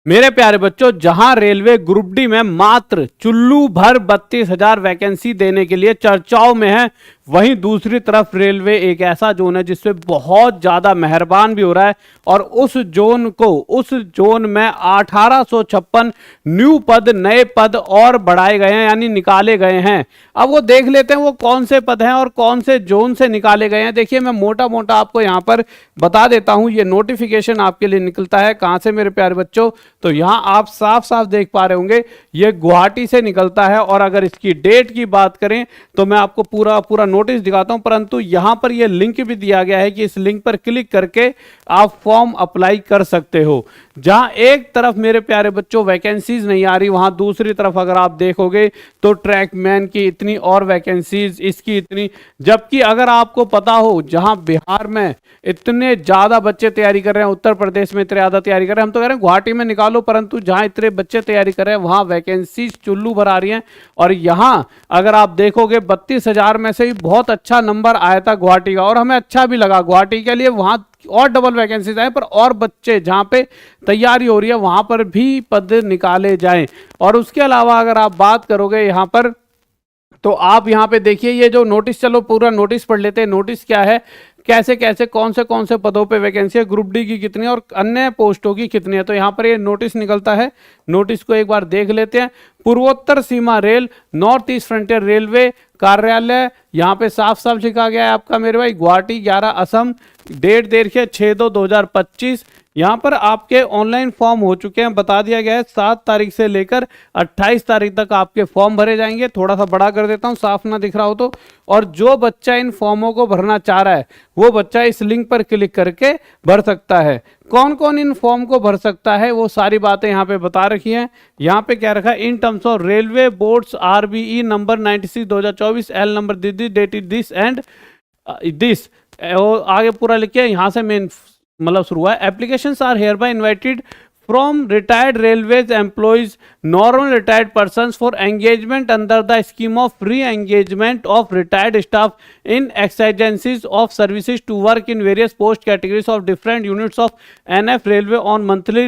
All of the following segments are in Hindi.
मेरे प्यारे बच्चों, जहां रेलवे ग्रुप डी में मात्र चुल्लू भर 32,000 वैकेंसी देने के लिए चर्चाओं में है, वहीं दूसरी तरफ रेलवे एक ऐसा जोन है जिससे बहुत ज्यादा मेहरबान भी हो रहा है और उस जोन में 1856 न्यू पद, नए पद और बढ़ाए गए हैं, यानी निकाले गए हैं। अब वो देख लेते हैं वो कौन से पद हैं और कौन से जोन से निकाले गए हैं। देखिए, मैं मोटा मोटा आपको यहां पर बता देता हूं। ये नोटिफिकेशन आपके लिए निकलता है कहां से मेरे प्यारे बच्चों, तो यहां आप साफ साफ देख पा रहे होंगे ये गुवाहाटी से निकलता है। और अगर इसकी डेट की बात करें तो मैं आपको पूरा पूरा नोटिस दिखाता हूं, परंतु यहां पर यह लिंक भी दिया गया है कि इस लिंक पर क्लिक करके आप फॉर्म अप्लाई कर सकते हो। जहां एक तरफ मेरे प्यारे बच्चों वैकेंसीज नहीं आ रही, वहां दूसरी तरफ अगर आप देखोगे तो ट्रैकमैन की इतनी और वैकेंसीज, इसकी इतनी। जबकि अगर आपको पता हो जहां बिहार में इतने ज्यादा बच्चे तैयारी कर रहे हैं, उत्तर प्रदेश में इतने ज्यादा तैयारी कर रहे हैं, हम तो कह रहे हैं गुवाहाटी में निकालो, परंतु जहां इतने बच्चे तैयारी कर रहे हैं वहां वैकेंसीज चुल्लू भर आ रही हैं। और यहां अगर आप देखोगे 32,000 में से ही बहुत अच्छा नंबर आया था गुवाहाटी का, और हमें अच्छा भी लगा गुवाहाटी के लिए। वहां और डबल वैकेंसीज आए, पर और बच्चे जहां पे तैयारी हो रही है वहां पर भी पद निकाले जाएं। और उसके अलावा अगर आप बात करोगे यहां पर, तो आप यहां पे देखिए ये जो नोटिस, चलो पूरा नोटिस पढ़ लेते हैं। नोटिस क्या है, कैसे कैसे कौन से पदों पे वैकेंसी है, ग्रुप डी की कितनी और अन्य पोस्टों की कितनी है। तो यहाँ पर ये नोटिस निकलता है, नोटिस को एक बार देख लेते हैं। पूर्वोत्तर सीमा रेल, नॉर्थ ईस्ट फ्रंटियर रेलवे कार्यालय, यहाँ पे साफ साफ लिखा गया है आपका मेरे भाई गुवाहाटी 11 असम। डेट देखिए 6/2/2025। यहाँ पर आपके ऑनलाइन फॉर्म हो चुके हैं, बता दिया गया है 7 तारीख से लेकर 28 तारीख तक आपके फॉर्म भरे जाएंगे। थोड़ा सा बड़ा कर देता हूँ साफ ना दिख रहा हो तो। और जो बच्चा इन फॉर्मों को भरना चाह रहा है वो बच्चा इस लिंक पर क्लिक करके भर सकता है। कौन कौन इन फॉर्म को भर सकता है वो सारी बातें यहाँ पे बता रखी हैं। यहाँ पे क्या रखा है, in terms of railway boards RBE number 96/2024 L number dated this and this, आगे पूरा लिखे। यहाँ से मेन मतलब शुरू हुआ है। Applications are hereby invited from retired railways employees, normal retired persons for engagement under the scheme of re-engagement of retired staff in exigencies of services to work in various post categories of different units of NF Railway on monthly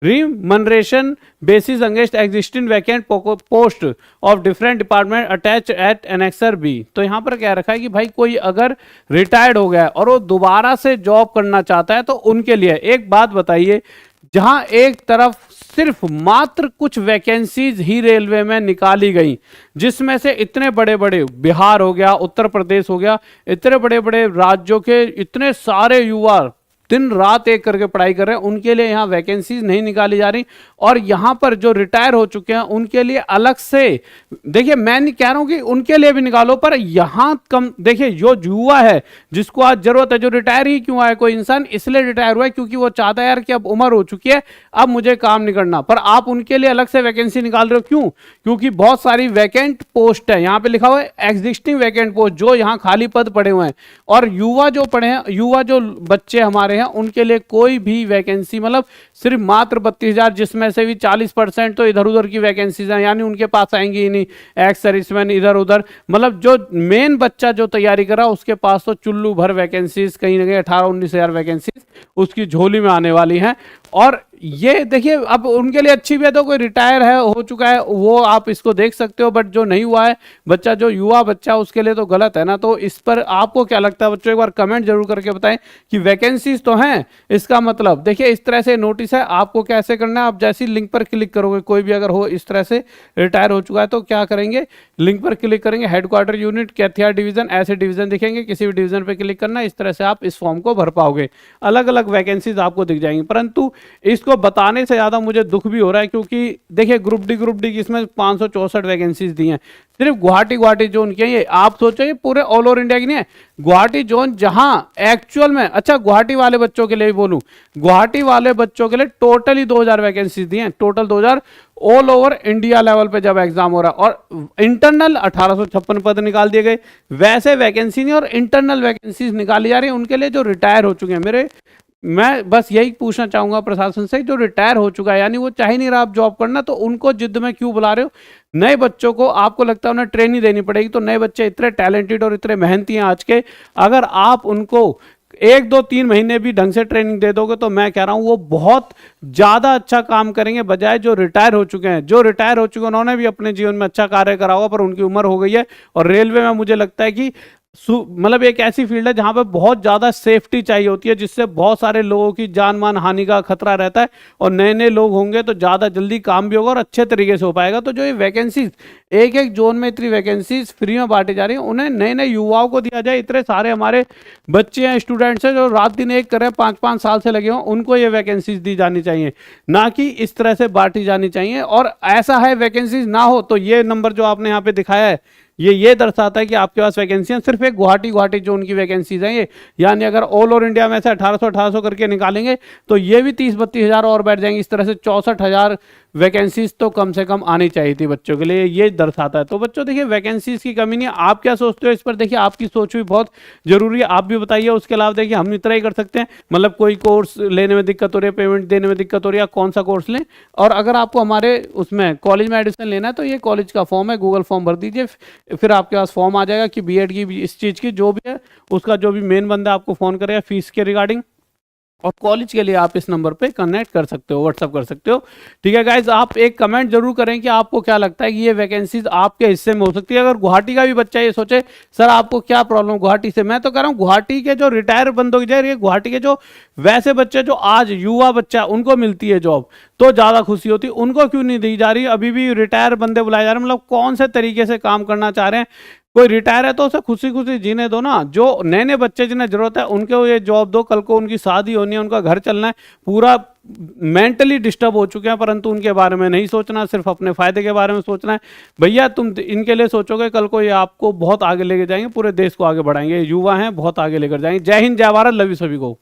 remuneration basis against existing vacant post of different department attached at annexer B। तो यहाँ पर क्या रखा है कि भाई कोई अगर रिटायर्ड हो गया और वो दोबारा से जॉब करना चाहता है तो उनके लिए एक बात बताइए, जहां एक तरफ सिर्फ मात्र कुछ वैकेंसीज ही रेलवे में निकाली गई, जिसमें से इतने बड़े बड़े बिहार हो गया, उत्तर प्रदेश हो गया, इतने बड़े बड़े राज्यों के इतने सारे युवा दिन रात एक करके पढ़ाई कर रहे हैं, उनके लिए यहाँ वैकेंसीज नहीं निकाली जा रही। और यहाँ पर जो रिटायर हो चुके हैं उनके लिए अलग से, देखिए मैं नहीं कह रहा हूँ कि उनके लिए भी निकालो, पर यहाँ कम देखिए जो युवा है जिसको आज जरूरत है, जो रिटायर ही क्यों है कोई इंसान, इसलिए रिटायर हुआ है क्योंकि वो चाहता है यार कि अब उम्र हो चुकी है, अब मुझे काम नहीं करना। पर आप उनके लिए अलग से वैकेंसी निकाल रहे हो, क्यों? क्योंकि बहुत सारी वैकेंट पोस्ट है, यहाँ पे लिखा हुआ है एग्जिस्टिंग वैकेंट पोस्ट, जो यहाँ खाली पद पड़े हुए हैं। और युवा जो पढ़े हैं, युवा जो बच्चे हमारे हैं, उनके लिए कोई भी वैकेंसी, मतलब सिर्फ मात्र 32,000, जिसमें से भी 40% तो इधर उधर की वैकेंसीज हैं, यानी उनके पास आएंगी ही नहीं। एक्स सर्विसमैन इधर उधर, मतलब जो मेन बच्चा जो तैयारी कर रहा है उसके पास तो चुल्लू भर वैकेंसीज, कहीं ना कहीं 18-19 हज़ार वैकेंसीज उसकी झोली में आने वाली हैं। और ये देखिए अब उनके लिए अच्छी भी है, तो कोई रिटायर है हो चुका है वो आप इसको देख सकते हो, बट जो नहीं हुआ है बच्चा, जो युवा बच्चा, उसके लिए तो गलत है ना। तो इस पर आपको क्या लगता है बच्चों, एक बार कमेंट जरूर करके बताएं कि वैकेंसीज तो हैं, इसका मतलब देखिए इस तरह से नोटिस है। आपको कैसे करना है, आप जैसी लिंक पर क्लिक करोगे, कोई भी अगर हो इस तरह से रिटायर हो चुका है तो क्या करेंगे, लिंक पर क्लिक करेंगे, हेडक्वार्टर यूनिट कैथिया डिवीजन, ऐसे डिवीजन दिखेंगे, किसी भी डिवीजन पर क्लिक करना, इस तरह से आप इस फॉर्म को भर पाओगे, अलग अलग वैकेंसीज आपको दिख जाएंगी। परंतु इसको बताने से ज्यादा मुझे दुख भी हो रहा है, क्योंकि देखिए ग्रुप डी की इसमें 564 वैकेंसीज दी हैं, सिर्फ गुवाहाटी जोन की है ये। आप सोचो ये पूरे ऑल ओवर इंडिया की नहीं है, गुवाहाटी जोन जहां एक्चुअल में, अच्छा गुवाहाटी वाले बच्चों के लिए भी बोलूं, गुवाहाटी वाले बच्चों के लिए टोटली 2000 वैकेंसीज दी हैं, total 2000 all over India level पे जब एग्जाम हो रहा है। और इंटरनल 1856 पद निकाल दिए गए, वैसे वैकेंसी नहीं और इंटरनल वैकेंसीज निकाली जा रही है उनके लिए जो रिटायर हो चुके हैं। मैं बस यही पूछना चाहूंगा प्रशासन से, जो रिटायर हो चुका है यानी वो चाह ही नहीं रहा आप जॉब करना, तो उनको जिद में क्यों बुला रहे हो? नए बच्चों को आपको लगता है उन्हें ट्रेनिंग देनी पड़ेगी, तो नए बच्चे इतने टैलेंटेड और इतने मेहनती हैं आज के, अगर आप उनको 1 2 3 महीने भी ढंग से ट्रेनिंग दे दोगे तो मैं कह रहा हूं वो बहुत ज्यादा अच्छा काम करेंगे, बजाय जो रिटायर हो चुके हैं। जो रिटायर हो चुके हैं उन्होंने भी अपने जीवन में अच्छा कार्य करा होगा, पर उनकी उम्र हो गई है। और रेलवे में मुझे लगता है कि मतलब एक ऐसी फील्ड है जहां पर बहुत ज्यादा सेफ्टी चाहिए होती है, जिससे बहुत सारे लोगों की जान मान हानि का खतरा रहता है। और नए नए लोग होंगे तो ज्यादा जल्दी काम भी होगा और अच्छे तरीके से हो पाएगा। तो जो ये वैकेंसीज एक एक जोन में इतनी वैकेंसीज फ्री में बांटी जा रही है, उन्हें नए नए युवाओं को दिया जाए। इतने सारे हमारे बच्चे हैं, स्टूडेंट्स हैं जो रात दिन एक कर रहे हैं, 5 5 साल से लगे हों, उनको ये वैकेंसीज दी जानी चाहिए, ना कि इस तरह से बांटी जानी चाहिए। और ऐसा है वैकेंसीज ना हो तो ये नंबर जो आपने यहाँ पे दिखाया है ये दर्शाता है कि आपके पास वैकेंसी सिर्फ एक गुवाहाटी जो उनकी वैकेंसीज हैं ये, यानी अगर ऑल ओवर इंडिया में से 1800 करके निकालेंगे तो ये भी 30-32 हज़ार और बैठ जाएंगे। इस तरह से 64,000 वैकेंसीज तो कम से कम आनी चाहिए थी बच्चों के लिए, ये दर्शाता है। तो बच्चों देखिए वैकेंसीज की कमी नहीं है। आप क्या सोचते हो इस पर? देखिए आपकी सोच भी बहुत जरूरी है, आप भी बताइए। उसके अलावा देखिए हम इतना ही कर सकते हैं, मतलब कोई कोर्स लेने में दिक्कत हो रही है, पेमेंट देने में दिक्कत हो रही है, कौन सा कोर्स लें। और अगर आपको हमारे उसमें कॉलेज में एडमिशन लेना है तो ये कॉलेज का फॉर्म है, गूगल फॉर्म भर दीजिए, फिर आपके पास फॉर्म आ जाएगा कि बीएड की भी, इस चीज़ की जो भी है उसका जो भी मेन बंदा आपको फ़ोन करेगा फीस के रिगार्डिंग। और कॉलेज के लिए आप इस नंबर पे कनेक्ट कर सकते हो, व्हाट्सअप कर सकते हो। ठीक है गाइज, आप एक कमेंट जरूर करें कि आपको क्या लगता है कि ये वैकेंसीज आपके हिस्से में हो सकती है। अगर गुवाहाटी का भी बच्चा ये सोचे सर आपको क्या प्रॉब्लम गुवाहाटी से, मैं तो कह रहा हूँ गुवाहाटी के जो रिटायर बंदों की जगह गुवाहाटी के जो वैसे बच्चे जो आज युवा बच्चा उनको मिलती है जॉब तो ज़्यादा खुशी होती है, उनको क्यों नहीं दी जा रही? अभी भी रिटायर बंदे बुलाए जा रहे हैं, मतलब कौन से तरीके से काम करना चाह रहे हैं? कोई रिटायर है तो उसे खुशी खुशी जीने दो ना। जो नए नए बच्चे जिन्हें जरूरत है उनको ये जॉब दो, कल को उनकी शादी होनी है, उनका घर चलना है, पूरा मेंटली डिस्टर्ब हो चुके हैं, परंतु उनके बारे में नहीं सोचना, सिर्फ अपने फायदे के बारे में सोचना है। भैया तुम इनके लिए सोचोगे कल को ये आपको बहुत आगे लेके जाएंगे, पूरे देश को आगे बढ़ाएंगे, युवा हैं बहुत आगे लेकर जाएंगे। जय हिंद, जय भारत, लव यू सभी को।